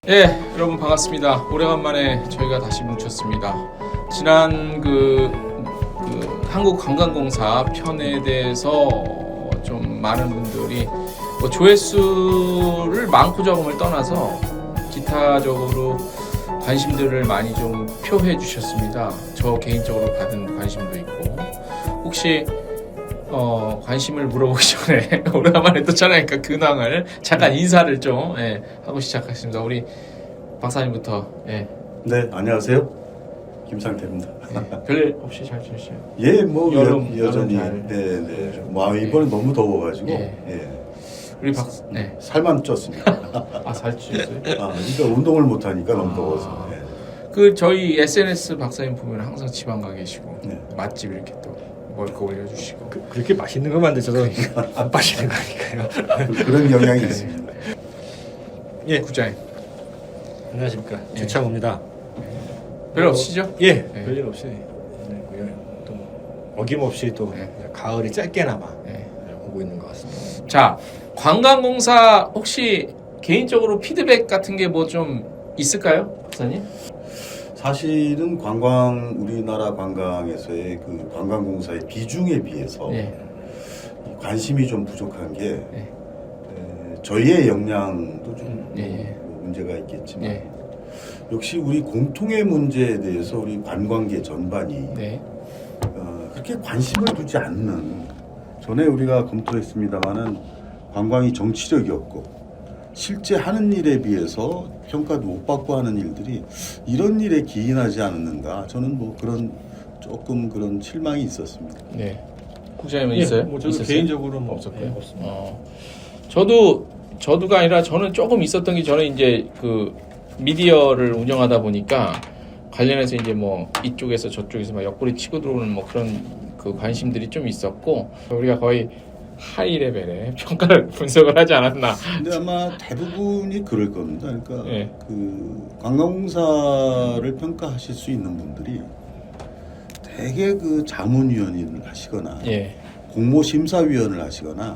예, 여러분 반갑습니다. 오래간만에 저희가 다시 뭉쳤습니다. 지난 한국관광공사 편에 대해서 좀 많은 분들이 조회수를 많고 적음을 떠나서 기타적으로 관심들을 많이 좀 표해 주셨습니다. 저 개인적으로 받은 관심도 있고, 혹시 관심을 물어보기 전에 오래간만에 또 전화니까 근황을 잠깐 인사를 좀 하고 시작하겠습니다. 우리 박사님부터. 네, 안녕하세요. 김상태입니다. 별일 없이 잘 지내시죠? 예, 뭐 여름 여전히. 잘. 네. 뭐 이번에 너무 더워가지고. 우리 살만 쪘습니다. 살찌셨어요? 그러니까 운동을 못 하니까 너무 더워서. 저희 SNS 박사님 보면 항상 지방 가 계시고 맛집 이렇게 또 먹을 거 올려주시고 그렇게 맛있는 거 만드셔도 안 빠지는 거니까요. 그런 영향이 있습니다. 예, 국장님. 안녕하십니까. 주창호입니다. 별 없으시죠? 별일 없이 지내고요. 또 어김없이 또 가을이 짧게나마 오고 있는 것 같습니다. 자, 관광공사 혹시 개인적으로 피드백 같은 게 뭐 좀 있을까요, 박사님? 사실은 우리나라 관광에서의 그 관광공사의 비중에 비해서 관심이 좀 부족한 게 저희의 역량도 좀 문제가 있겠지만 역시 우리 공통의 문제에 대해서 우리 관광계 전반이 그렇게 관심을 두지 않는, 전에 우리가 검토했습니다마는 관광이 정치력이었고 실제 하는 일에 비해서 평가도 못 받고 하는 일들이 이런 일에 기인하지 않았는가, 저는 뭐 조금 그런 실망이 있었습니다. 네. 국장님은 있어요? 저도 있었어요? 개인적으로는 없었고요. 없습니다. 저도가 아니라 저는 조금 있었던 게, 저는 이제 그 미디어를 운영하다 보니까 관련해서 이제 뭐 이쪽에서 저쪽에서 막 옆구리 치고 들어오는 뭐 그런 그 관심들이 좀 있었고, 우리가 거의 하이 레벨의 평가를 분석을 하지 않았나. 근데 아마 대부분이 그럴 겁니다. 그러니까 그 관광공사를 평가하실 수 있는 분들이 대개 그 자문위원을 하시거나 공모심사위원을 하시거나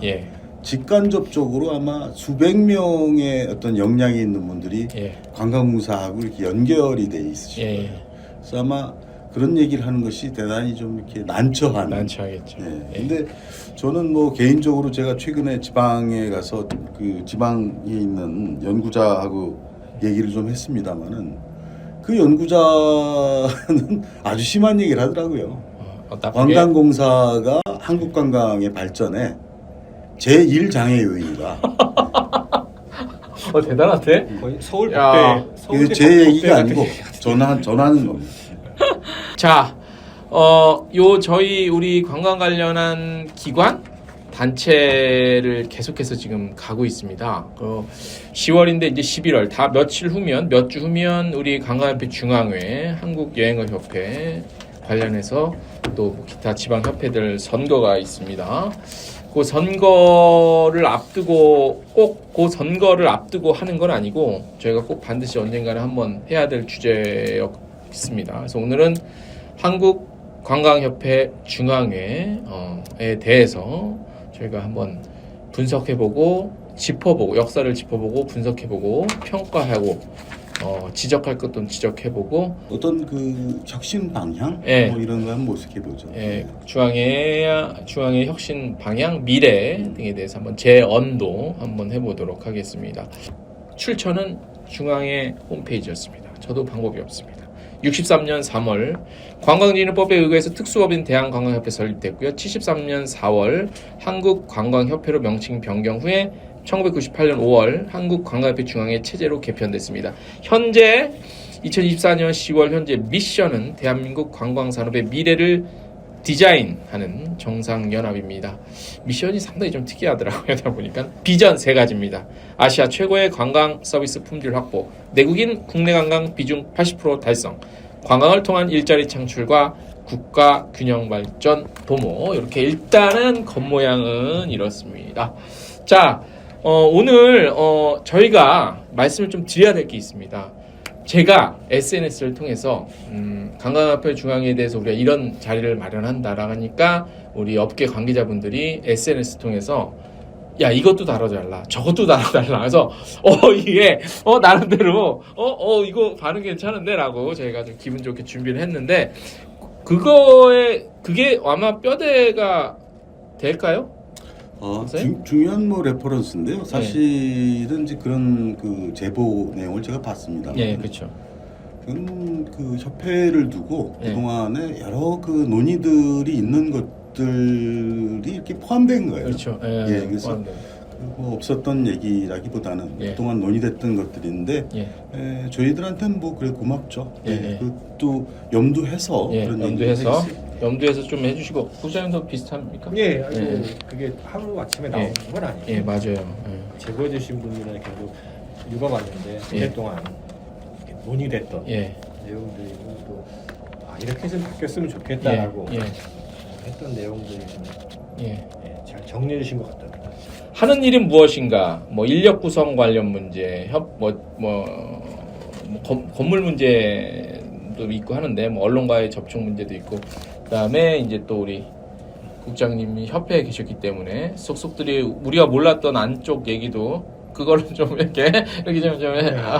직간접적으로 아마 수백 명의 어떤 역량이 있는 분들이 관광공사하고 이렇게 연결이 돼 있으실 거예요. 그래서 아마 그런 얘기를 하는 것이 대단히 좀 이렇게 난처하겠죠. 근데 저는 뭐 개인적으로 제가 최근에 지방에 가서 그 지방에 있는 연구자하고 얘기를 좀 했습니다마는 그 연구자는 아주 심한 얘기를 하더라고요. 관광공사가 한국 관광의 발전에 제1장애 요인이다. 대단한데? 거의 서울 북배. 제 얘기가 아니고 전하는 겁니다. 자, 저희 우리 관광 관련한 기관 단체를 계속해서 지금 가고 있습니다. 10월인데 이제 11월 다 몇 주 후면 우리 관광협회 중앙회, 한국여행어협회 관련해서 또 기타 지방 협회들 선거가 있습니다. 그 선거를 앞두고 하는 건 아니고 저희가 꼭 반드시 언젠가는 한번 해야 될 주제였습니다. 그래서 오늘은 한국관광협회 중앙회에 대해서 저희가 한번 분석해보고 역사를 짚어보고 분석해보고 평가하고 지적할 것도 지적해보고 어떤 그 혁신 방향 뭐 이런 거 한번 모색해보죠. 중앙의 혁신 방향, 미래 등에 대해서 한번 재언도 한번 해보도록 하겠습니다. 출처는 중앙의 홈페이지였습니다. 저도 방법이 없습니다. 63년 3월 관광진흥법에 의거해서 특수법인 대한관광협회 설립됐고요. 73년 4월 한국관광협회로 명칭 변경 후에 1998년 5월 한국관광협회 중앙회 체제로 개편됐습니다. 현재 2024년 10월 현재 미션은 대한민국 관광산업의 미래를 디자인하는 정상연합입니다. 미션이 상당히 좀 특이하더라고요. 하다 보니까 비전 3가지입니다. 아시아 최고의 관광 서비스 품질 확보, 내국인 국내 관광 비중 80% 달성, 관광을 통한 일자리 창출과 국가 균형 발전 도모. 이렇게 일단은 겉모양은 이렇습니다. 자, 오늘 저희가 말씀을 좀 드려야 될 게 있습니다. 제가 SNS를 통해서 관광협회 중앙회에 대해서 우리가 이런 자리를 마련한다라고 하니까 우리 업계 관계자분들이 SNS 통해서 야 이것도 다뤄달라 저것도 다뤄달라 그래서 이게 나름대로 이거 반응 괜찮은데라고 저희가 좀 기분 좋게 준비를 했는데 그게 아마 뼈대가 될까요? 중요한 레퍼런스인데요. 사실은 이제 그런 그 제보 내용을 제가 봤습니다. 예, 그렇죠. 그 협회를 두고 그동안에 여러 그 논의들이 있는 것들이 이렇게 포함된 거예요. 그렇죠. 그래서 뭐 없었던 얘기라기보다는 그동안 논의됐던 것들인데 저희들한테는 뭐 그래 고맙죠. 그것도 염두해서 그런 염두해서 좀 해주시고 부장님도 비슷합니까? 그게 하루 아침에 나오는 건 아니에요. 맞아요. 제보해 주신 분들은 계속 읽어봤는데 몇 동안 이렇게 논의됐던 내용들이 또 이렇게 좀 바뀌었으면 좋겠다라고 했던 내용들이 잘 정리해 주신 것 같답니다. 하는 일은 무엇인가? 뭐 인력 구성 관련 문제, 건물 문제도 있고 하는데 뭐 언론과의 접촉 문제도 있고 그다음에 이제 또 우리 국장님이 협회에 계셨기 때문에 속속들이 우리가 몰랐던 안쪽 얘기도 그거를 좀 이렇게 좀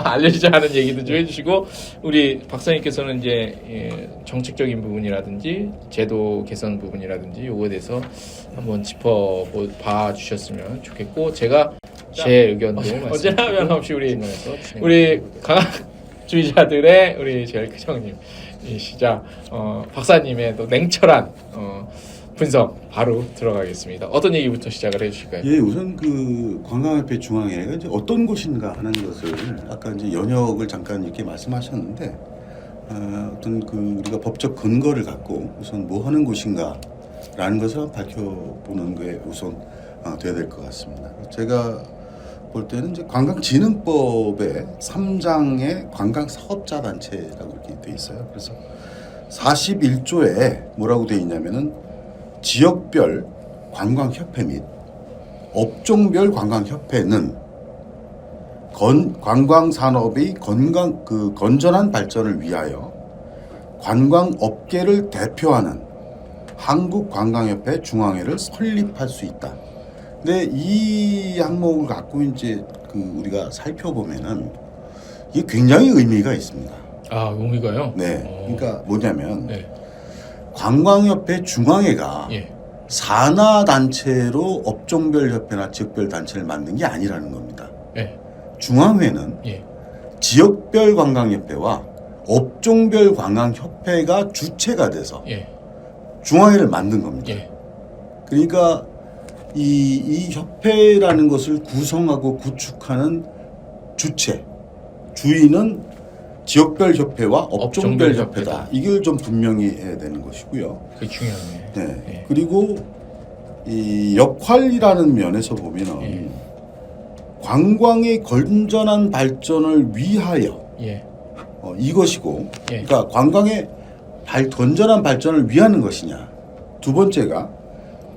알려지지 않은 얘기도 좀 해주시고 우리 박사님께서는 이제 정책적인 부분이라든지 제도 개선 부분이라든지 요거에 대해서 한번 짚어봐 주셨으면 좋겠고 제가 제 의견도 언제나 변함없이 우리 강학주의자들의 우리 제일 큰 형님이시자 박사님의 또 냉철한 분석 바로 들어가겠습니다. 어떤 얘기부터 시작을 해주실까요? 우선 그 관광협회 중앙회가 이제 어떤 곳인가 하는 것을 아까 이제 연역을 잠깐 이렇게 말씀하셨는데 어떤 그 우리가 법적 근거를 갖고 우선 뭐 하는 곳인가라는 것을 밝혀보는 게 우선 돼야 될 것 같습니다. 제가 볼 때는 이제 관광진흥법의 3장에 관광사업자단체라고 이렇게 돼 있어요. 그래서 41조에 뭐라고 돼 있냐면은 지역별 관광협회 및 업종별 관광협회는 관광산업의 건전한 발전을 위하여 관광업계를 대표하는 한국관광협회 중앙회를 설립할 수 있다. 근데 이 항목을 갖고 이제 우리가 살펴보면은 이게 굉장히 의미가 있습니다. 의미가요? 그러니까 뭐냐면 관광협회 중앙회가 산하단체로 업종별 협회나 지역별 단체를 만든 게 아니라는 겁니다. 중앙회는 지역별 관광협회와 업종별 관광협회가 주체가 돼서 중앙회를 만든 겁니다. 그러니까 이 협회라는 것을 구성하고 구축하는 주인은 지역별 협회와 업종별 협회다. 이걸 좀 분명히 해야 되는 것이고요. 그게 중요하네. 그리고 이 역할이라는 면에서 보면은 관광의 건전한 발전을 위하여 이것이고, 그러니까 관광의 건전한 발전을 위하는 것이냐. 두 번째가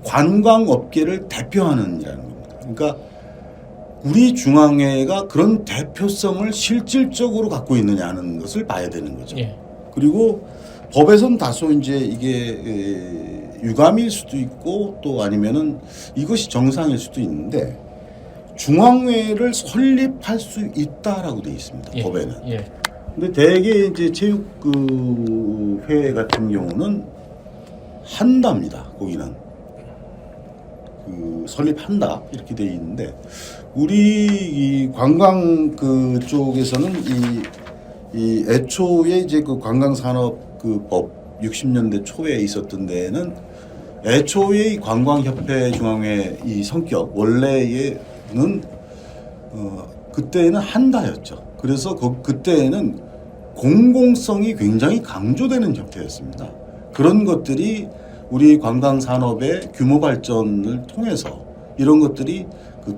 관광업계를 대표하는 이라는 겁니다. 그러니까 우리 중앙회가 그런 대표성을 실질적으로 갖고 있느냐 하는 것을 봐야 되는 거죠. 그리고 법에선 다소 이제 이게 유감일 수도 있고 또 아니면은 이것이 정상일 수도 있는데 중앙회를 설립할 수 있다라고 되어 있습니다. 법에는. 근데 대개 이제 체육회 같은 경우는 한답니다. 거기는 설립한다 이렇게 되어 있는데 우리 이 관광 쪽에서는 이 애초에 이제 그 관광산업 법 60년대 초에 있었던 데에는 애초에 이 관광협회 중앙회 이 성격 원래는 그때는 한다였죠. 그래서 그때에는 공공성이 굉장히 강조되는 협회였습니다. 그런 것들이 우리 관광산업의 규모 발전을 통해서 이런 것들이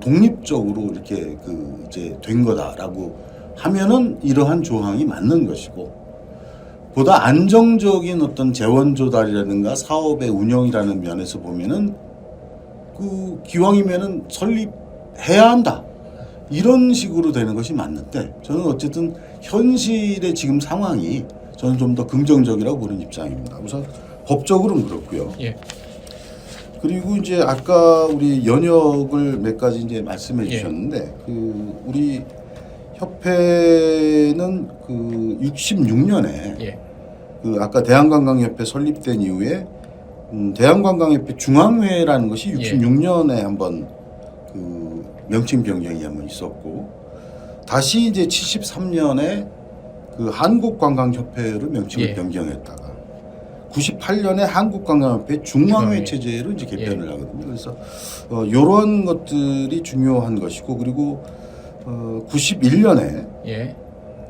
독립적으로 이렇게 이제 된 거다라고 하면은 이러한 조항이 맞는 것이고 보다 안정적인 어떤 재원 조달이라든가 사업의 운영이라는 면에서 보면은 기왕이면은 설립해야 한다 이런 식으로 되는 것이 맞는데 저는 어쨌든 현실의 지금 상황이 저는 좀 더 긍정적이라고 보는 입장입니다. 우선 법적으로는 그렇고요. 그리고 이제 아까 우리 연역을 몇 가지 이제 말씀해 주셨는데 그 우리 협회는 그 66년에 그 아까 대한관광협회 설립된 이후에 대한관광협회 중앙회라는 것이 66년에 한번 그 명칭 변경이 한번 있었고 다시 이제 73년에 그 한국관광협회로 명칭을 변경했다가 98년에 한국관광협회 중앙회 체제로 이제 개편을 하거든요. 그래서 이런 것들이 중요한 것이고 그리고 91년에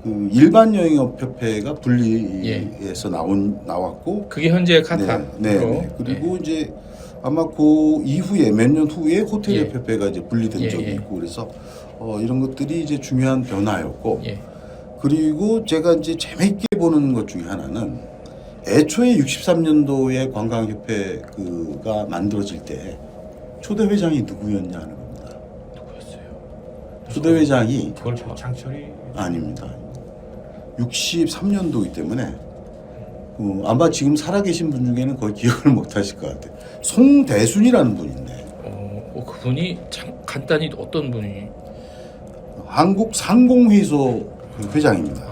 그 일반 여행업협회가 분리해서 나왔고 그게 현재 카타. 네. 그리고 이제 아마 그 이후에 몇 년 후에 호텔협회가 이제 분리된 적이 있고 그래서 이런 것들이 이제 중요한 변화였고 그리고 제가 이제 재미있게 보는 것 중에 하나는 애초에 63년도에 관광협회가 만들어질 때 초대 회장이 누구였냐는 겁니다. 누구였어요? 초대 회장이 그걸 장철이 아닙니다. 63년도이기 때문에 아마 지금 살아계신 분 중에는 거의 기억을 못하실 것 같아요. 송대순이라는 분인데. 그분이 참 간단히 어떤 분이? 한국상공회의소 회장입니다.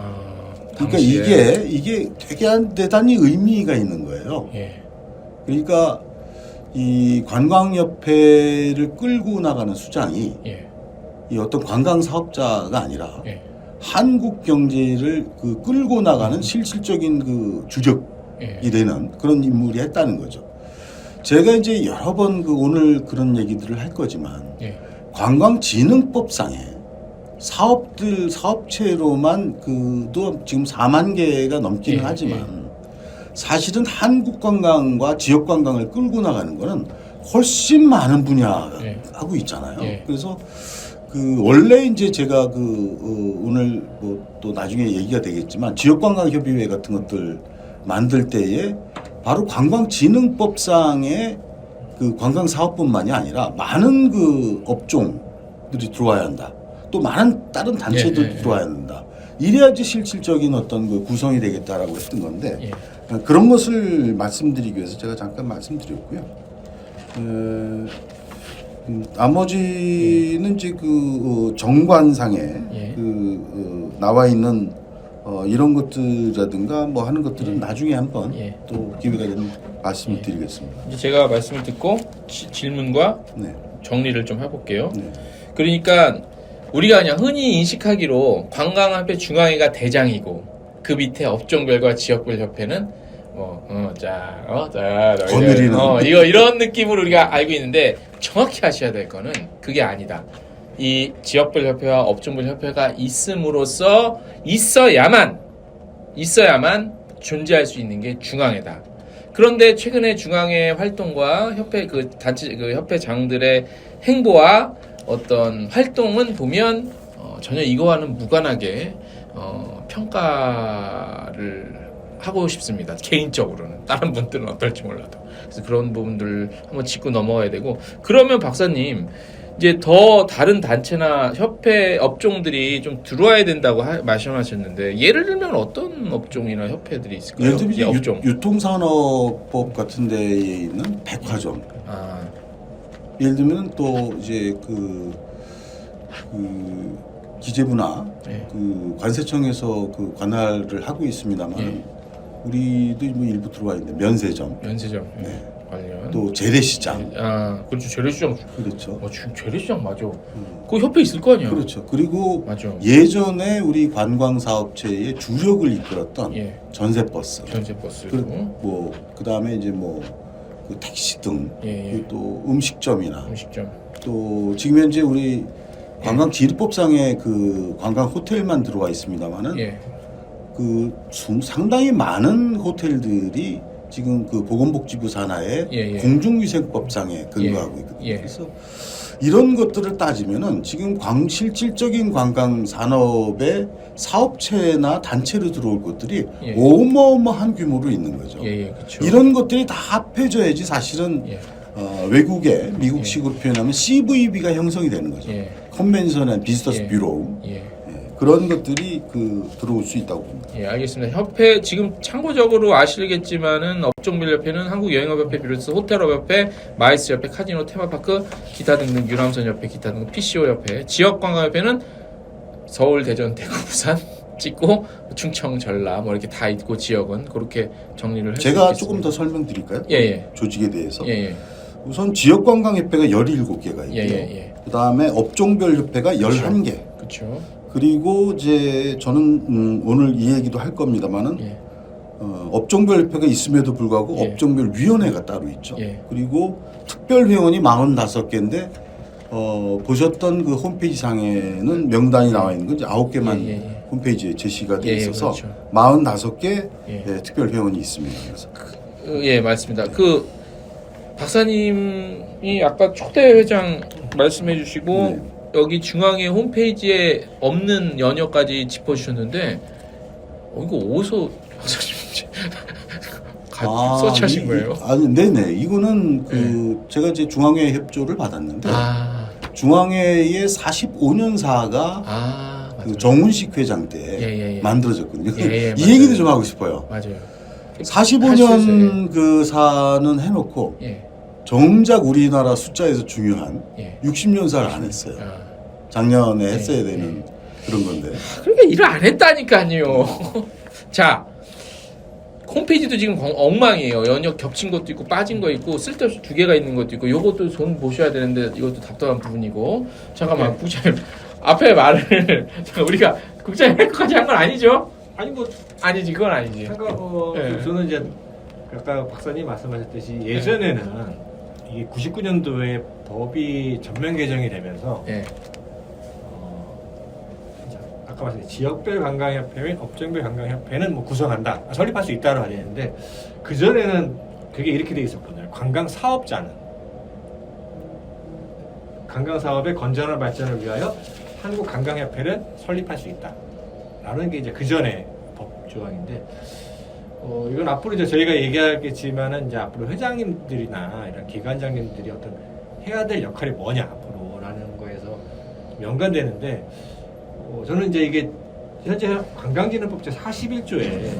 그러니까 이게 되게 대단히 의미가 있는 거예요. 그러니까 이 관광협회를 끌고 나가는 수장이 이 어떤 관광 사업자가 아니라 한국 경제를 그 끌고 나가는 실질적인 그 주력이 되는 그런 인물이 했다는 거죠. 제가 이제 여러 번 그 오늘 그런 얘기들을 할 거지만 관광진흥법상에 사업체로만 그도 지금 4만 개가 넘기는 하지만 사실은 한국 관광과 지역 관광을 끌고 나가는 거는 훨씬 많은 분야가 하고 있잖아요. 그래서 그 원래 이제 제가 그 오늘 뭐 또 나중에 얘기가 되겠지만 지역관광협의회 같은 것들 만들 때에 바로 관광진흥법상의 그 관광사업뿐만이 아니라 많은 그 업종들이 들어와야 한다. 또 많은 다른 단체들이 들어와야 한다. 이래야지 실질적인 어떤 그 구성이 되겠다라고 했던 건데 그런 것을 말씀드리기 위해서 제가 잠깐 말씀드렸고요. 나머지는 이제 그 정관상에 나와 있는 이런 것들이라든가 뭐 하는 것들은 나중에 한번 또 기회가 되면 말씀을 드리겠습니다. 이제 제가 말씀을 듣고 질문과 정리를 좀 해볼게요. 그러니까 우리가 그냥 흔히 인식하기로 관광협회 중앙회가 대장이고 그 밑에 업종별과 지역별 협회는 거느리는 이런 느낌으로 우리가 알고 있는데 정확히 아셔야 될 거는 그게 아니다. 이 지역별 협회와 업종별 협회가 있음으로써 있어야만 존재할 수 있는 게 중앙회다. 그런데 최근에 중앙회 활동과 협회 그 단체 그 협회장들의 행보와 어떤 활동은 보면 전혀 이거와는 무관하게 평가를 하고 싶습니다. 개인적으로는. 다른 분들은 어떨지 몰라도. 그래서 그런 부분들 한번 짚고 넘어가야 되고 그러면 박사님 이제 더 다른 단체나 협회 업종들이 좀 들어와야 된다고 말씀하셨는데 예를 들면 어떤 업종이나 협회들이 있을까요? 예를 들면 유통산업법 같은 데에 있는 백화점. 예를 들면 또 이제 그 기재부나 그 관세청에서 그 관할을 하고 있습니다만 우리도 뭐 일부 들어와 있는데 면세점 관련 또 재래시장. 그렇죠. 재래시장. 그렇죠. 재래시장 맞아. 그 협회 있을 거 아니야. 그렇죠. 그리고 맞아. 예전에 우리 관광사업체의 주력을 이끌었던 전세버스. 뭐 그다음에 이제 뭐 그 택시 등 또 음식점이나 또 지금 현재 우리 관광지리법상에 그 관광 호텔만 들어와 있습니다만은 그 상당히 많은 호텔들이 지금 그 보건복지부 산하의 공중위생법상에 근거하고 있거든요. 그래서 이런 것들을 따지면은 지금 실질적인 관광 산업의 사업체나 단체로 들어올 것들이 어마어마한 규모로 있는 거죠. 이런 것들이 다 합해져야지 사실은 외국의 미국식으로 표현하면 CVB가 형성이 되는 거죠. 컨벤션 앤 비즈니스 뷰로. 그런 것들이 들어올 수 있다고 봅니다. 예, 알겠습니다. 협회 지금 참고적으로 아시겠지만은 업종별협회는 한국여행업협회 비롯해서 호텔업협회, 마이스협회, 카지노, 테마파크, 기타 등등 유람선협회, 기타 등등 PCO협회, 지역관광협회는 서울, 대전, 대구, 부산 찍고 충청, 전라 뭐 이렇게 다 있고 지역은 그렇게 정리를 할 수 있겠습니다. 제가 조금 더 설명드릴까요? 예. 조직에 대해서. 예. 우선 지역관광협회가 17개가 있고요. 예. 그다음에 업종별 협회가 11개. 그렇죠. 그리고 이제 저는 오늘 이 얘기도 할 겁니다만은 예. 업종별 협회가 있음에도 불구하고 예. 업종별 위원회가 따로 있죠. 예. 그리고 특별 회원이 45개인데 보셨던 그 홈페이지 상에는 명단이 나와 있는 건 이제 9개만 예. 홈페이지에 제시가 돼 있어서 그렇죠. 45개 예. 특별 회원이 있습니다. 그래서 예, 맞습니다. 박사님이 아까 초대 회장 말씀해 주시고 네. 여기 중앙에 홈페이지에 없는 연여까지 짚어주셨는데 이거 어디서 박사님 서치하신 거예요? 네네. 이거는 제가 이제 중앙회 협조를 받았는데 중앙회의 45년사가 그 정운식 회장 때 만들어졌거든요. 이 얘기도 좀 하고 싶어요. 맞아요. 45년 그 사는 해놓고 정작 우리나라 숫자에서 중요한 60년사를 안 했어요. 작년에 했어야 되는 그런 건데. 그러니까 일을 안 했다니까요. 자, 홈페이지도 지금 엉망이에요. 연역 겹친 것도 있고 빠진 거 있고 쓸데없이 2개가 있는 것도 있고 요것도 돈 보셔야 되는데 이것도 답답한 부분이고. 잠깐만 국장님 앞에 말을 우리가 국장님 할 것까지 한 건 아니죠? 아니 뭐 아니지 그건 아니지. 저는 이제 아까 박사님 말씀하셨듯이 예전에는 이게 99년도에 법이 전면 개정이 되면서 아까 말씀드린 지역별 관광협회 및 업종별 관광협회는 뭐 구성한다, 설립할 수 있다고 하는데 그 전에는 그게 이렇게 돼 있었거든요. 관광 사업자는 관광 사업의 건전한 발전을 위하여 한국 관광협회를 설립할 수 있다라는 게 이제 그 전에 법 조항인데. 이건 앞으로 이제 저희가 얘기하겠지만은 이제 앞으로 회장님들이나 이런 기관장님들이 어떤 해야 될 역할이 뭐냐 앞으로라는 거에서 연관되는데 저는 이제 이게 현재 관광진흥법 제 41조에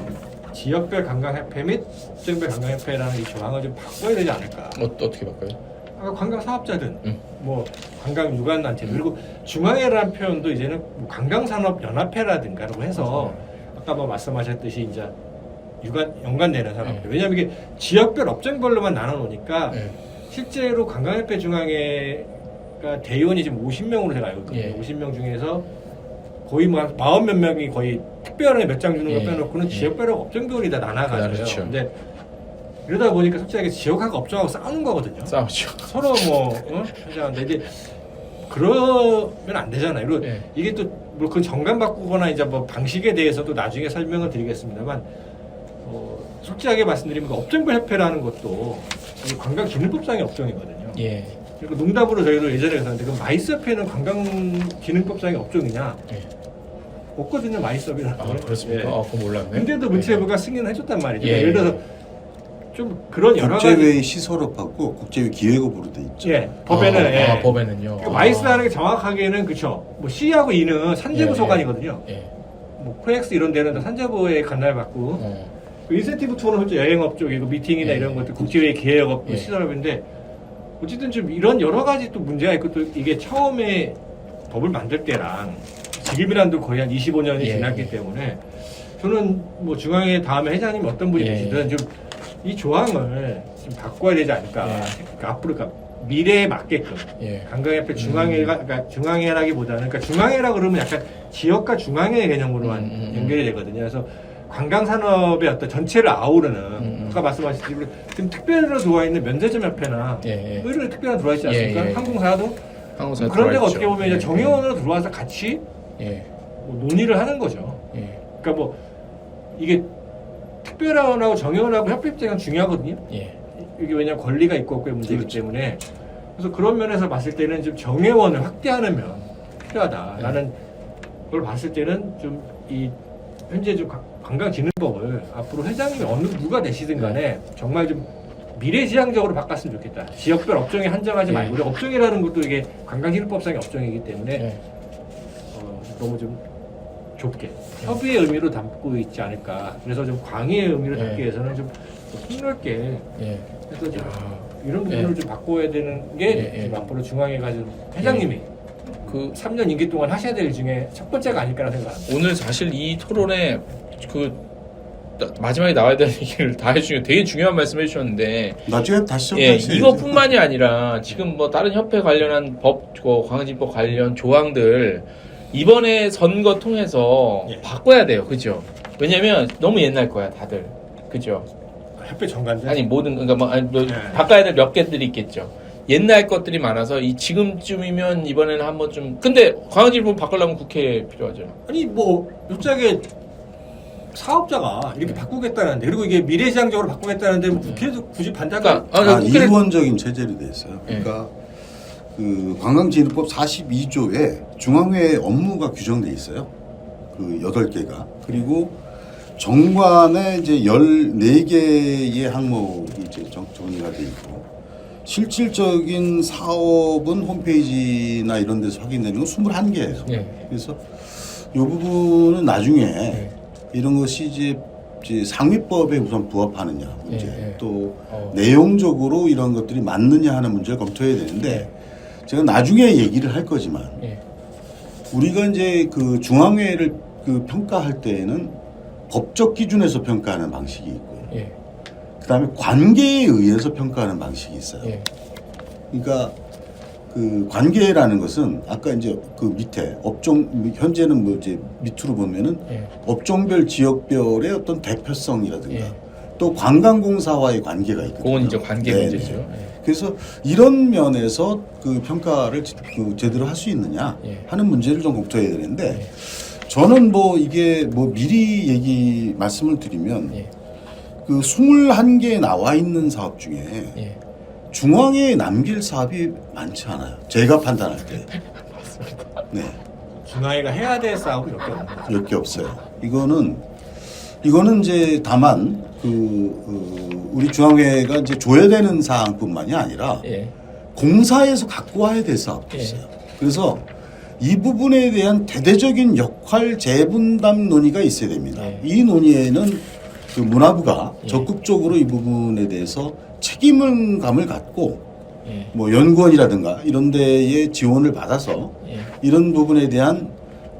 지역별 관광협회 및 업종별 관광협회라는 이 조항을 좀 바꿔야 되지 않을까? 어떻게 바꿔요? 관광 사업자든 뭐 관광 유관단체 그리고 중앙회라는 표현도 이제는 뭐 관광산업연합회라든가라고 해서 아까 뭐 말씀하셨듯이 이제 연관되는 산업들. 왜냐하면 이게 지역별 업종별로만 나눠놓으니까 실제로 관광협회 중앙회가 대의원이 지금 50명으로 제가 알고 있거든요. 50명 중에서 거의 뭐 40몇 명이 거의 특별하게 몇 장 주는 거 빼놓고는 지역별 업종별이 다 나눠가져요. 그렇죠. 근데 이러다 보니까 솔직하게 지역하고 업종하고 싸우는 거거든요. 싸우죠. 서로 뭐 하자는데 이제 그러면 안 되잖아요. 그리고 이게 또 뭐 그 정관 바꾸거나 이제 뭐 방식에 대해서도 나중에 설명을 드리겠습니다만. 솔직하게 말씀드리면 업종별 협회라는 것도 관광기능법상의 업종이거든요. 그리고 농담으로 저희도 예전에 했었는데 그 마이스 협회는 관광기능법상의 업종이냐? 없거든요. 마이스업이라는 거. 그렇습니까? 그거 몰랐네. 근데도 문체부가 승인을 해줬단 말이죠. 예를 들어서 좀 그런 여러 가지 국제회의 시설업하고 국제회의 기획업으로 돼 있죠. 법에는 법에는요. 그러니까 마이스라는 게 정확하게는 그렇죠. 뭐 C하고 E는 산재부 소관이거든요. 뭐 코엑스 이런 데는 다 산재부에 관할 받고. 인센티브 투어는 솔직히 여행업 쪽이고 미팅이나 이런 것들 국제회의 기획업 시설업인데 어쨌든 좀 이런 여러 가지 또 문제가 있고 또 이게 처음에 법을 만들 때랑 지금이란도 거의 한 25년이 지났기 때문에 저는 뭐 중앙회 다음에 회장님이 어떤 분이 계시든 좀 이 조항을 좀 바꿔야 되지 않을까. 그러니까 앞으로 그러니까 미래에 맞게끔 관광협회 중앙회가 그러니까 중앙회라기보다는 그러니까 중앙회라 그러면 약간 지역과 중앙회 개념으로만 연결이 되거든요. 그래서 관광산업의 어떤 전체를 아우르는 아까 말씀하셨듯이 지금 특별로 들어와 있는 면세점 협회나 뭐 이런 특별한 들어와 있지 않습니까? 항공사도 그런 데가 어떻게 보면 이제 정회원으로 들어와서 같이 뭐 논의를 하는 거죠. 그러니까 뭐 이게 특별원하고 정회원하고 협회 입장은 중요하거든요. 이게 왜냐면 권리가 있고 없고의 문제이기 때문에 그래서 그런 면에서 봤을 때는 좀 정회원을 확대하는 면 필요하다라는 걸 봤을 때는 좀 이 현재 좀 관광진흥법을 앞으로 회장님이 누가 되시든 간에 정말 좀 미래지향적으로 바꿨으면 좋겠다. 지역별 업종에 한정하지 말고 우리 업종이라는 것도 이게 관광진흥법상의 업종이기 때문에 너무 좀 좁게 협의의 의미로 담고 있지 않을까. 그래서 좀 광의의 의미로 담기 위해서는 좀 폭넓게 해서 좀 이런 부분을 좀 바꿔야 되는 게 지금 앞으로 중앙회가 좀 회장님이 그 3년 임기 동안 하셔야 될 중에 첫 번째가 아닐까라는 생각합니다. 오늘 사실 이 토론에 그 마지막에 나와야 되는 얘기를 다 해주시고 되게 중요한 말씀 해주셨는데 나중에 다시 이것뿐만이 아니라 지금 뭐 다른 협회 관련한 법, 광진법 관련 조항들 이번에 선거 통해서 바꿔야 돼요, 그죠? 왜냐면 너무 옛날 거야, 다들, 그죠? 협회 정관들 아니 모든 그러니까 뭐 바꿔야 될 몇 개들이 있겠죠. 옛날 것들이 많아서 이 지금쯤이면 이번에는 한번 좀 근데 광진법 바꾸려면 국회 필요하죠. 아니 뭐 갑자기 사업자가 이렇게 바꾸겠다는데 그리고 이게 미래지향적으로 바꾸겠다는데 뭐 국회에서 굳이 반대할까? 일원적인 체제로 돼 있어요. 그러니까 그 관광진흥법 42조에 중앙회 업무가 규정돼 있어요. 그 8개가. 그리고 정관에 이제 14개의 항목이 이제 정리가 돼 있고 실질적인 사업은 홈페이지나 이런 데서 확인되는 건 21개예요. 그래서 이 부분은 나중에 이런 것이 이제 상위법에 우선 부합하느냐 문제 또 내용적으로 이런 것들이 맞느냐 하는 문제를 검토해야 되는데 제가 나중에 얘기를 할 거지만 우리가 이제 그 중앙회를 그 평가할 때에는 법적 기준에서 평가하는 방식이 있고요. 그다음에 관계에 의해서 평가하는 방식이 있어요. 그러니까 그 관계라는 것은 아까 이제 그 밑에 업종 현재는 뭐 이제 밑으로 보면은 업종별 지역별의 어떤 대표성이라든가 또 관광공사와의 관계가 있거든요. 그건 이제 관계 문제죠. 그래서 이런 면에서 그 평가를 그 제대로 할 수 있느냐 하는 문제를 좀 검토해야 되는데 저는 뭐 이게 뭐 미리 얘기 말씀을 드리면 그 21개에 나와 있는 사업 중에 중앙에 남길 사업이 많지 않아요. 제가 판단할 때. 맞습니다. 네. 중앙회가 해야 될 사업은 몇 개 없는 거죠. 몇 개 없어요. 이거는 이제 다만 우리 중앙회가 이제 줘야 되는 사항뿐만이 아니라 공사에서 갖고 와야 될 사업도 있어요. 그래서 이 부분에 대한 대대적인 역할 재분담 논의가 있어야 됩니다. 이 논의에는 그 문화부가 적극적으로 이 부분에 대해서 책임감을 갖고 뭐 연구원이라든가 이런 데에 지원을 받아서 이런 부분에 대한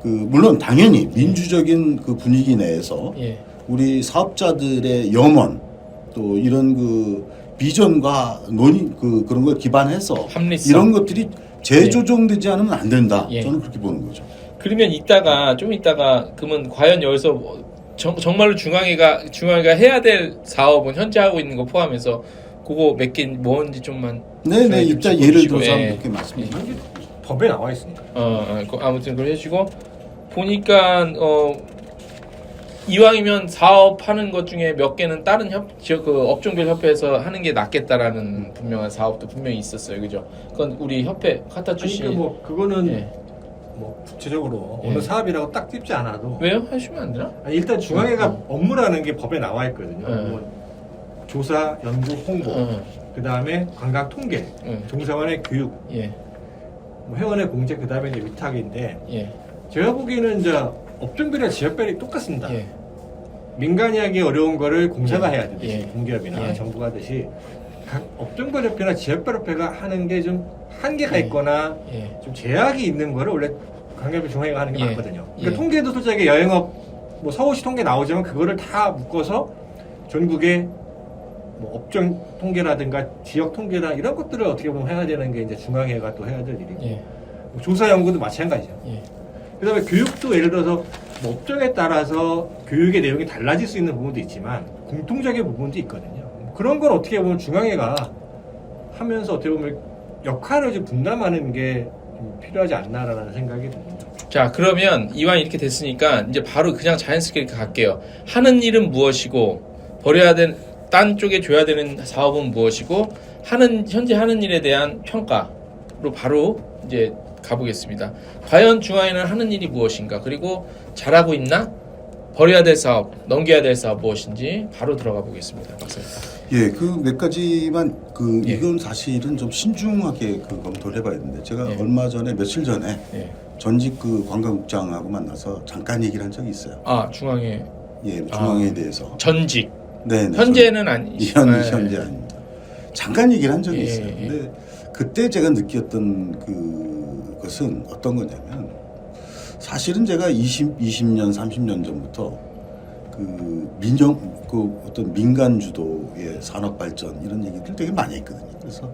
그 물론 당연히 민주적인 그 분위기 내에서 우리 사업자들의 염원 또 이런 그 비전과 논의 그런 걸 기반해서 합리성. 이런 것들이 재조정되지 않으면 안 된다. 저는 그렇게 보는 거죠. 그러면 좀 이따가 그러면 과연 여기서 정말로 중앙회가 해야 될 사업은 현재 하고 있는 거 포함해서 그거 몇 개 뭔지 좀만 네네 일단 예를 들어서 그렇게 말씀드리면 법에 나와 있으니까. 아무튼 그걸 해주고 보니까 이왕이면 사업하는 것 중에 몇 개는 다른 그 업종별 협회에서 하는 게 낫겠다라는 분명한 사업도 분명히 있었어요, 그죠? 그건 우리 협회 카타 출신. 그러니까 뭐 그거는 뭐 구체적으로 어느 사업이라고 딱 찝지 않아도. 왜요? 하시면 안 되나? 아니, 일단 중앙회가 업무라는 게 법에 나와 있거든요. 뭐 조사, 연구, 홍보, 그 다음에 관광 통계, 종사원의 교육, 뭐 회원의 공제, 그 다음에 이제 위탁인데 제가 보기에는 이제 업종별이나 지역별이 똑같습니다. 민간이 하기 어려운 거를 공사가 해야 되듯이 공기업이나 정부가 하듯이 각 업종별 협회나 지역별 협회가 하는 게 좀 한계가 있거나 좀 제약이 있는 거를 원래 관계별 중앙회가 하는 게 맞거든요. 그러니까 통계도 솔직히 여행업 뭐 서울시 통계 나오지만 그거를 다 묶어서 전국의 뭐 업종 통계라든가 지역 통계나 이런 것들을 어떻게 보면 해야 되는 게 이제 중앙회가 또 해야 될 일이고 뭐 조사 연구도 마찬가지죠. 그다음에 교육도 예를 들어서 뭐 업종에 따라서 교육의 내용이 달라질 수 있는 부분도 있지만 공통적인 부분도 있거든요. 그런 건 어떻게 보면 중앙회가 하면서 어떻게 보면 역할을 좀 분담하는 게 좀 필요하지 않나라는 생각이 듭니다. 자, 그러면 이왕 이렇게 됐으니까 이제 바로 그냥 자연스럽게 이렇게 갈게요. 하는 일은 무엇이고 딴 쪽에 줘야 되는 사업은 무엇이고 현재 하는 일에 대한 평가로 바로 이제 가보겠습니다. 과연 중앙회는 하는 일이 무엇인가? 그리고 잘하고 있나? 버려야 될 사업, 넘겨야 될 사업 무엇인지 바로 들어가 보겠습니다. 박사님. 그 몇 가지만 이건 사실은 좀 신중하게 검토를 해봐야 되는데 제가 얼마 전에 며칠 전에 전직 그 관광국장하고 만나서 잠깐 얘기를 한 적이 있어요. 아 중앙에 예, 중앙에 대해서. 전직. 네, 현재는 아니시죠. 현재 아닙니다. 잠깐 얘기를 한 적이 있어요. 근데 그때 제가 느꼈던 그것은 어떤 거냐면 사실은 제가 20년, 30년 전부터 그 어떤 민간 주도의 산업 발전 이런 얘기들 되게 많이 했거든요. 그래서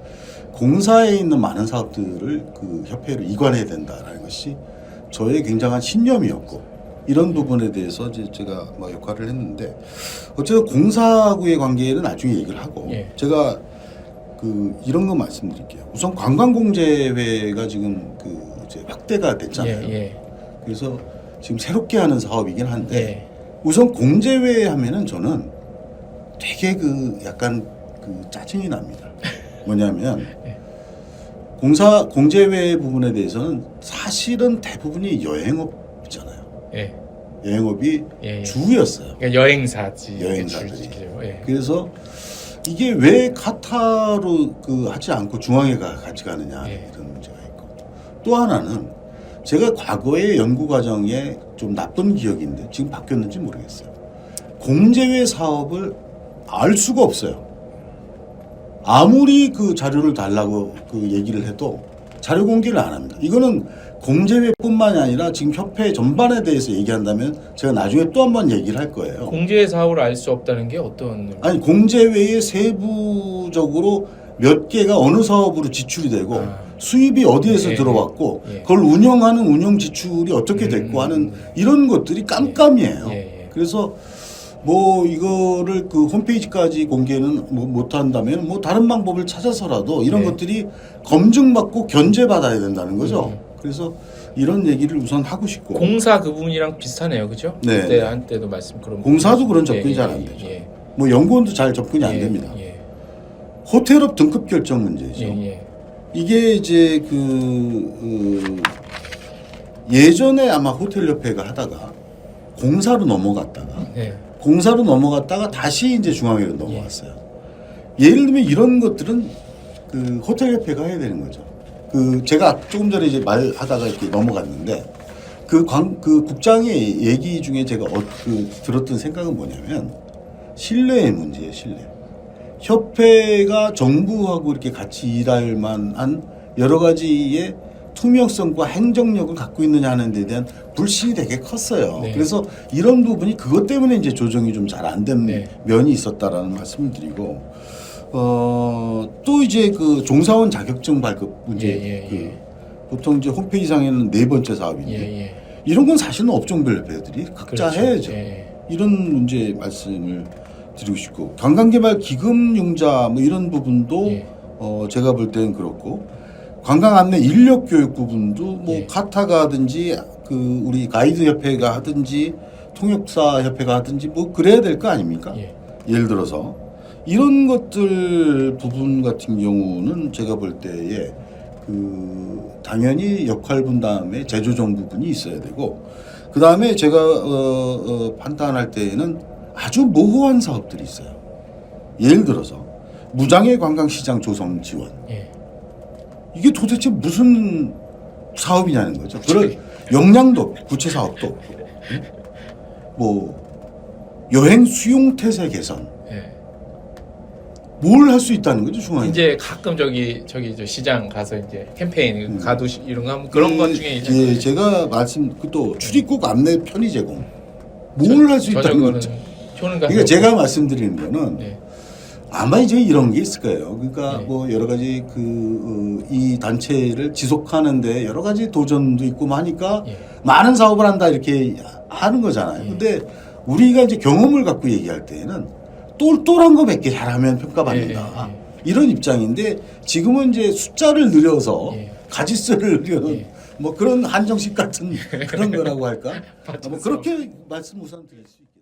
공사에 있는 많은 사업들을 그 협회로 이관해야 된다라는 것이 저의 굉장한 신념이었고 이런 부분에 대해서 이제 제가 뭐 역할을 했는데 어쨌든 공사하고의 관계는 나중에 얘기를 하고 제가 이런 거 말씀드릴게요. 우선 관광공제회가 지금 이제 확대가 됐잖아요. 그래서 지금 새롭게 하는 사업이긴 한데 우선 공제회 하면은 저는 되게 약간 짜증이 납니다. 뭐냐면 공제회 부분에 대해서는 사실은 대부분이 여행업이잖아요. 여행업이 주였어요. 그러니까 여행사지. 여행사들이. 그래서 이게 왜 카타로 하지 않고 중앙회가 같이 가느냐 이런 문제가 있고 또 하나는 제가 과거의 연구 과정에 좀 나쁜 기억인데 지금 바뀌었는지 모르겠어요. 공제회 사업을 알 수가 없어요. 아무리 자료를 달라고 얘기를 해도 자료 공개를 안 합니다. 이거는 공제회뿐만이 아니라 지금 협회 전반에 대해서 얘기한다면 제가 나중에 또 한 번 얘기를 할 거예요. 공제회 사업을 알 수 없다는 게 어떤? 아니 공제회의 세부적으로 몇 개가 어느 사업으로 지출이 되고 수입이 어디에서 들어왔고 그걸 운영하는 운영 지출이 어떻게 됐고 하는 이런 것들이 깜깜이에요. 그래서 뭐 이거를 홈페이지까지 공개는 못 한다면 뭐 다른 방법을 찾아서라도 이런 것들이 검증받고 견제받아야 된다는 거죠. 그래서 이런 얘기를 우선 하고 싶고 공사 그 부분이랑 비슷하네요, 그죠? 네. 그때 한때도 말씀 그런 공사도 그런 접근이 잘 안 되죠. 뭐 연구원도 잘 접근이 안 됩니다. 호텔업 등급 결정 문제죠. 이게 이제 예전에 아마 호텔협회가 하다가 공사로 넘어갔다가 다시 이제 중앙회로 넘어갔어요. 예를 들면 이런 것들은 호텔협회가 해야 되는 거죠. 제가 조금 전에 이제 말하다가 이렇게 넘어갔는데 국장의 얘기 중에 제가 들었던 생각은 뭐냐면 신뢰의 문제예요. 신뢰. 협회가 정부하고 이렇게 같이 일할 만한 여러 가지의 투명성과 행정력을 갖고 있느냐 하는 데 대한 불신이 되게 컸어요. 그래서 이런 부분이 그것 때문에 이제 조정이 좀 잘 안 된 면이 있었다라는 말씀을 드리고 또 이제 종사원 자격증 발급 문제 보통 이제 홈페이지상에는 4번째 사업인데 이런 건 사실은 업종별 협회들이 각자 해야죠. 이런 문제 말씀을 드리고 싶고 관광개발기금융자 뭐 이런 부분도 제가 볼 때는 그렇고 관광 안내 인력 교육 부분도 뭐 카타가 하든지 우리 가이드 협회가 하든지 통역사 협회가 하든지 뭐 그래야 될 거 아닙니까? 예를 들어서 이런 것들 부분 같은 경우는 제가 볼 때에 당연히 역할 분담의 재조정 부분이 있어야 되고 그 다음에 제가 판단할 때에는 아주 모호한 사업들이 있어요. 예를 들어서 무장애 관광시장 조성 지원. 이게 도대체 무슨 사업이냐는 거죠. 그런 역량도 없고 구체 사업도 없고 뭐 여행 수용 태세 개선. 뭘 할 수 있다는 거죠, 중앙에. 이제 가끔 저기 저 시장 가서 이제 캠페인 가도 이런 거 하면 그런 것 중에 이제 제가 또 출입국 안내 편의 제공. 뭘 할 수 있다는 거죠. 그러니까 제가 말씀드리는 거는 아마 이제 이런 게 있을 거예요. 그러니까 뭐 여러 가지 이 단체를 지속하는데 여러 가지 도전도 있고 하니까 많은 사업을 한다 이렇게 하는 거잖아요. 근데 우리가 이제 경험을 갖고 얘기할 때에는 똘똘한 거 몇 개 잘하면 평가받는다. 이런 입장인데 지금은 이제 숫자를 늘려서 가짓수를 늘려는 뭐 그런 한정식 같은 그런 거라고 할까? 뭐 그렇게 말씀 우선 드릴 수 있겠습니다.